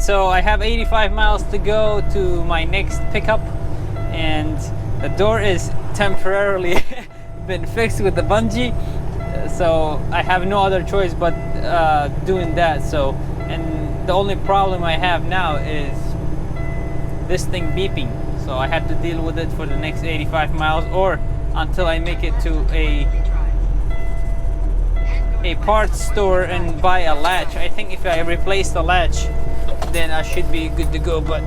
so I have 85 miles to go to my next pickup, and the door is temporarily been fixed with the bungee, so I have no other choice but doing that. So, and the only problem I have now is this thing beeping, so I have to deal with it for the next 85 miles or until I make it to a parts store and buy a latch. I think if I replace the latch, then I should be good to go. But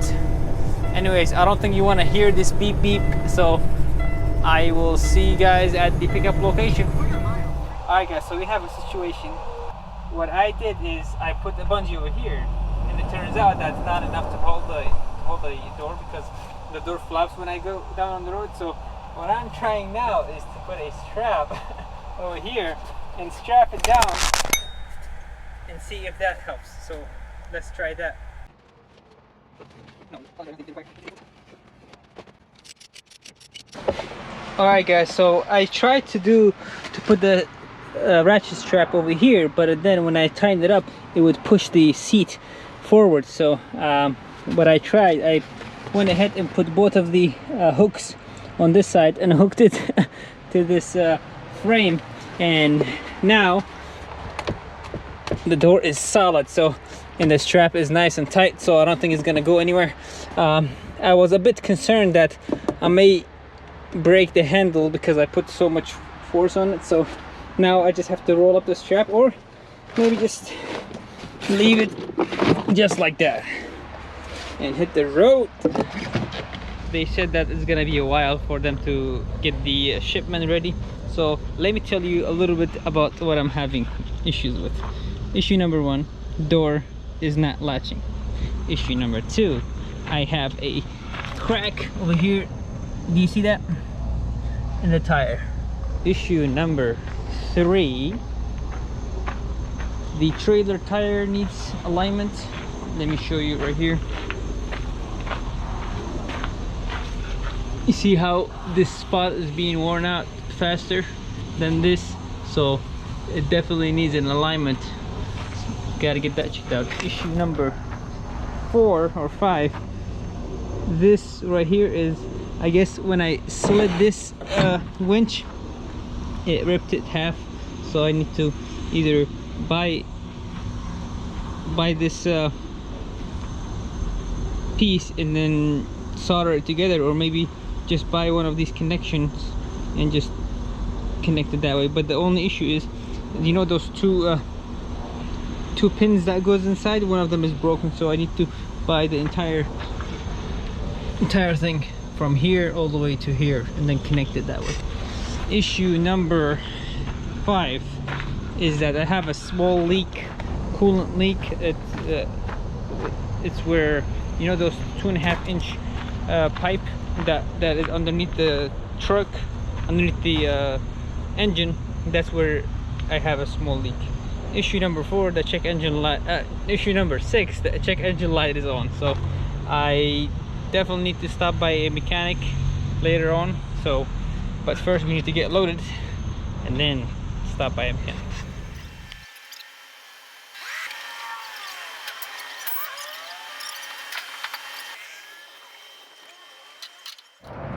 anyways, I don't think you want to hear this beep beep, so I will see you guys at the pickup location. Alright guys, so we have a situation. What I did is I put the bungee over here, and it turns out that's not enough to hold the door, because the door flaps when I go down on the road. So what I'm trying now is to put a strap over here and strap it down and see if that helps. So let's try that. Alright guys, so I tried to put the ratchet strap over here, but then when I tightened it up, it would push the seat forward. So what I tried, I went ahead and put both of the hooks on this side and hooked it to this frame, and now the door is solid, so, and the strap is nice and tight, so I don't think it's gonna go anywhere. I was a bit concerned that I may break the handle because I put so much force on it, so now I just have to roll up the strap, or maybe just leave it just like that and hit the road. They said that it's gonna be a while for them to get the shipment ready, so let me tell you a little bit about what I'm having issues with. Issue number 1, door is not latching. Issue number 2, I have a crack over here. Do you see that? In the tire. Issue number 3, the trailer tire needs alignment. Let me show you right here. You see how this spot is being worn out faster than this, so it definitely needs an alignment. Gotta get that checked out. Issue number 4 or 5, this right here is, I guess when I slid this winch, it ripped it half, so I need to either buy this piece and then solder it together, or maybe just buy one of these connections and just connect it that way. But the only issue is, you know, those two pins that goes inside, one of them is broken, so I need to buy the entire thing from here all the way to here and then connect it that way. Issue number 5 is that I have a small leak, coolant leak. It's where, you know, those 2.5-inch pipe that is underneath the truck, underneath the engine, that's where I have a small leak. Issue number 4, the check engine light. Issue number 6, the check engine light is on, so I definitely need to stop by a mechanic later on. So, but first we need to get loaded and then stop by a mechanic.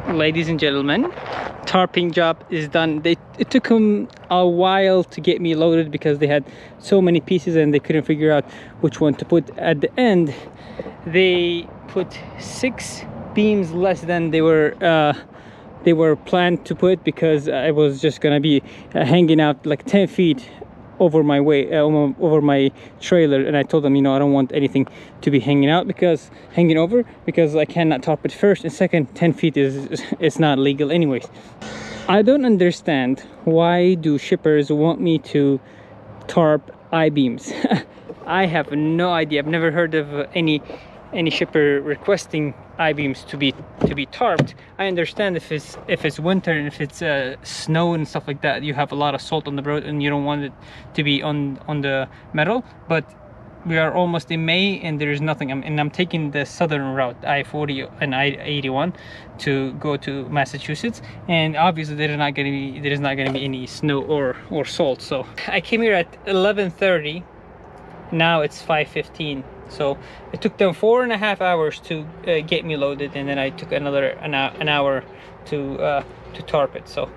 Ladies and gentlemen, tarping job is done. It took them a while to get me loaded because they had so many pieces and they couldn't figure out which one to put. At the end, they put 6 beams less than they were planned to put, because I was just gonna be hanging out like 10 feet over my over my trailer, and I told them, you know, I don't want anything to be hanging over because I cannot tarp it first, and second, 10 feet is not legal anyways. I don't understand, why do shippers want me to tarp I-beams? I have no idea. I've never heard of any shipper requesting I-beams to be tarped. I understand if it's winter and if it's snow and stuff like that, you have a lot of salt on the road and you don't want it to be on the metal, but we are almost in May and there is nothing. I'm taking the southern route, I-40 and I-81, to go to Massachusetts, and obviously there is not going to be any snow or salt. So I came here at 11:30. Now it's 5:15, So it took them 4.5 hours to get me loaded, and then I took another an hour to tarp it. So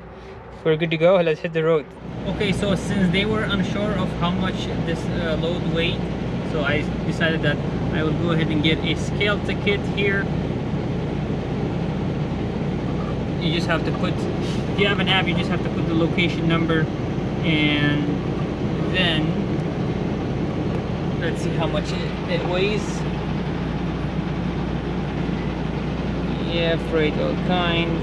we're good to go. Let's hit the road. Okay, so since they were unsure of how much this load weighed, so I decided that I will go ahead and get a scale ticket here. You just have to put, if you have an app, you just have to put the location number, and then let's see how much it weighs. Yeah, freight all kind.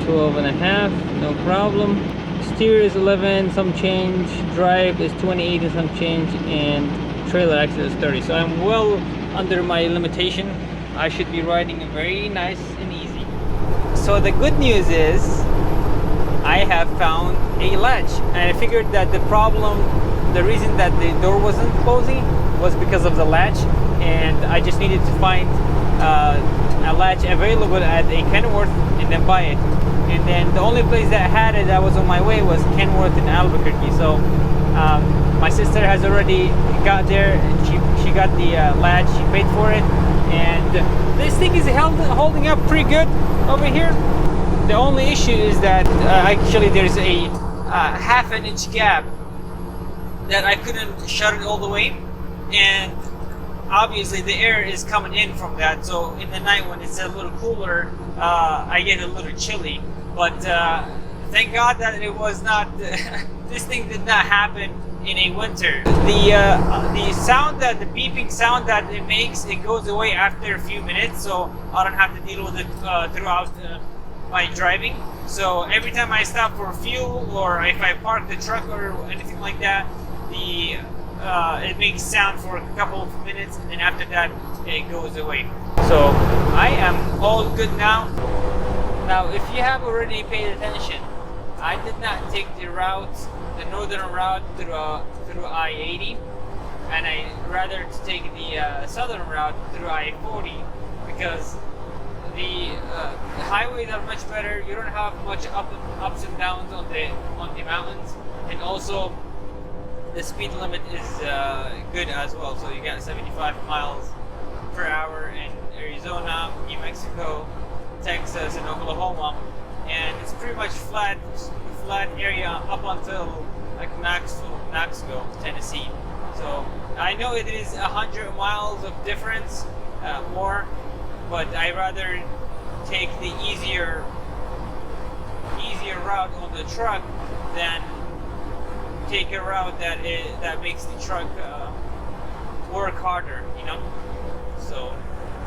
12.5, no problem. Steer is 11 some change, drive is 28 and some change, and trailer axle is 30. So I'm well under my limitation. I should be riding very nice and easy. So the good news is I have found a latch, and I figured that the reason that the door wasn't closing was because of the latch, and I just needed to find a latch available at a Kenworth and then buy it. And then the only place that had it that was on my way was Kenworth in Albuquerque. So my sister has already got there, and she got the latch, she paid for it, and this thing is holding up pretty good over here. The only issue is that actually there's a half an inch gap that I couldn't shut it all the way, and obviously the air is coming in from that, so in the night when it's a little cooler, I get a little chilly. But thank God that it was not this thing did not happen in a winter. The sound, that the beeping sound that it makes, it goes away after a few minutes, so I don't have to deal with it throughout my driving. So every time I stop for fuel, or if I park the truck or anything like that, it makes sound for a couple of minutes, and then after that it goes away. So I am all good now. Now, if you have already paid attention, I did not take the northern route through I-80, and I rather to take the southern route through I-40, because the highways are much better. You don't have much ups and downs on the mountains, and also the speed limit is good as well. So you got 75 miles per hour in Arizona, New Mexico, Texas, and Oklahoma, and it's pretty much flat area up until like Knoxville, Tennessee. So I know it is 100 miles of difference more, but I rather take the easier route on the truck than take a route that makes the truck work harder, you know. So,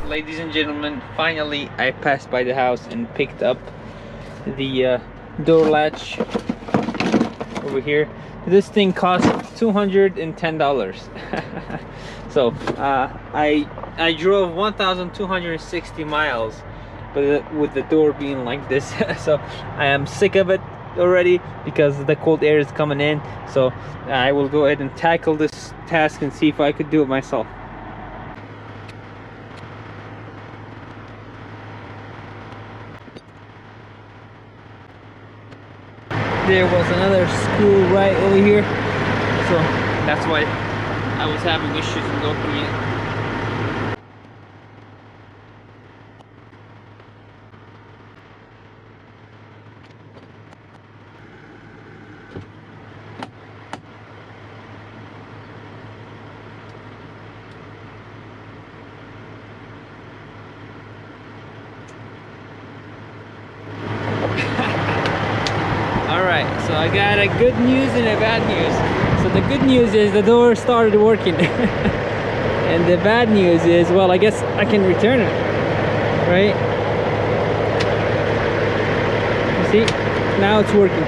ladies and gentlemen, finally I passed by the house and picked up the door latch over here. This thing cost $210. So I drove 1,260 miles, but with the door being like this. So I am sick of it already because the cold air is coming in. So I will go ahead and tackle this task and see if I could do it myself. There was another school right over here, so that's why I was having issues with opening it. Alright, so I got a good news and a bad news. So the good news is the door started working. And the bad news is, well, I guess I can return it, right? You see, now it's working.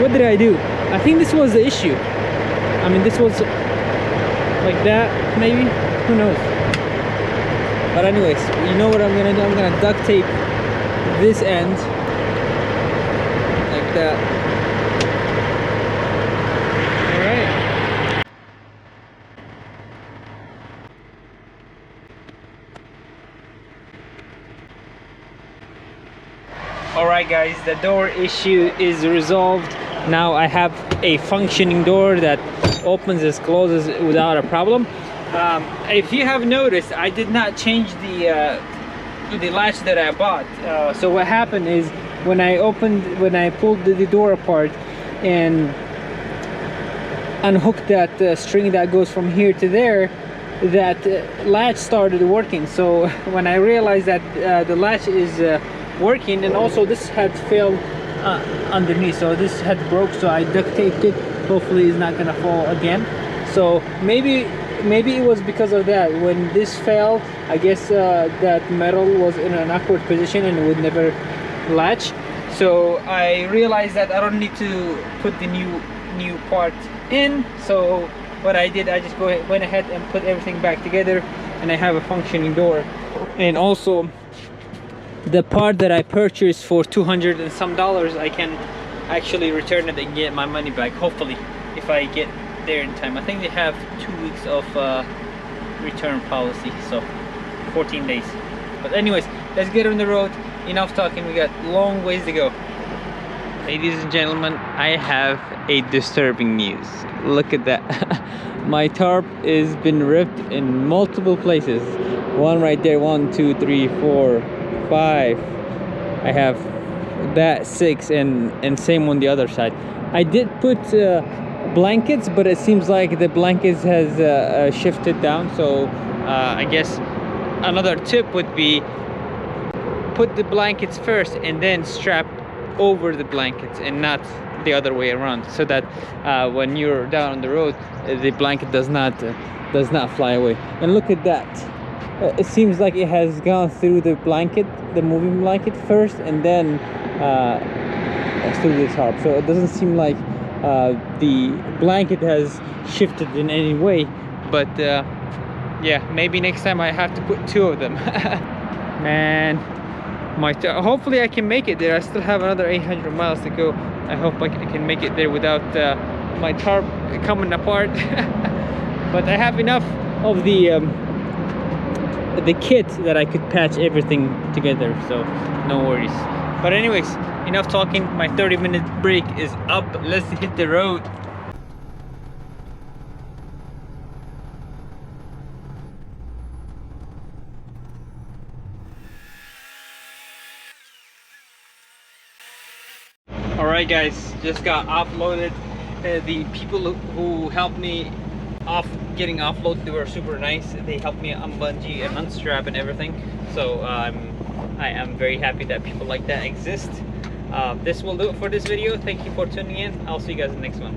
What did I do? I think this was the issue. I mean, this was like that, maybe? Who knows? But anyways, you know what I'm gonna do? I'm gonna duct tape this end like that. Alright. Alright guys, the door issue is resolved. Now I have a functioning door that opens and closes without a problem. If you have noticed, I did not change the latch that I bought. So what happened is when I pulled the door apart and unhooked that string that goes from here to there, that latch started working. So when I realized that the latch is working, and also this had failed underneath, so this had broke, so I duct taped it. Hopefully it's not gonna fall again. So maybe it was because of that. When this fell, I guess that metal was in an awkward position and it would never latch. So I realized that I don't need to put the new part in. So what I did, I just went ahead and put everything back together, and I have a functioning door. And also the part that I purchased for $200 and some, I can actually return it and get my money back, hopefully, if I get there in time. I think they have 2 weeks of return policy, so 14 days. But anyways, let's get on the road. Enough talking, we got long ways to go. Ladies and gentlemen, I have a disturbing news. Look at that. My tarp has been ripped in multiple places. One right there, 1, 2, 3, 4, 5. I have that 6, and same on the other side. I did put blankets, but it seems like the blankets has shifted down. So I guess another tip would be put the blankets first and then strap over the blankets, and not the other way around, so that when you're down on the road, the blanket does not fly away. And look at that. It seems like it has gone through the blanket, the moving blanket first, and then through the tarp. So it doesn't seem like the blanket has shifted in any way. But yeah, maybe next time I have to put 2 of them. Man, hopefully I can make it there. I still have another 800 miles to go. I hope I can make it there without my tarp coming apart. But I have enough of the kit that I could patch everything together, so no worries. But anyways, enough talking. My 30-minute break is up. Let's hit the road. Alright guys, just got offloaded. The people who helped me getting offloaded, they were super nice. They helped me unbungee and unstrap and everything. So I am very happy that people like that exist. This will do it for this video. Thank you for tuning in. I'll see you guys in the next one.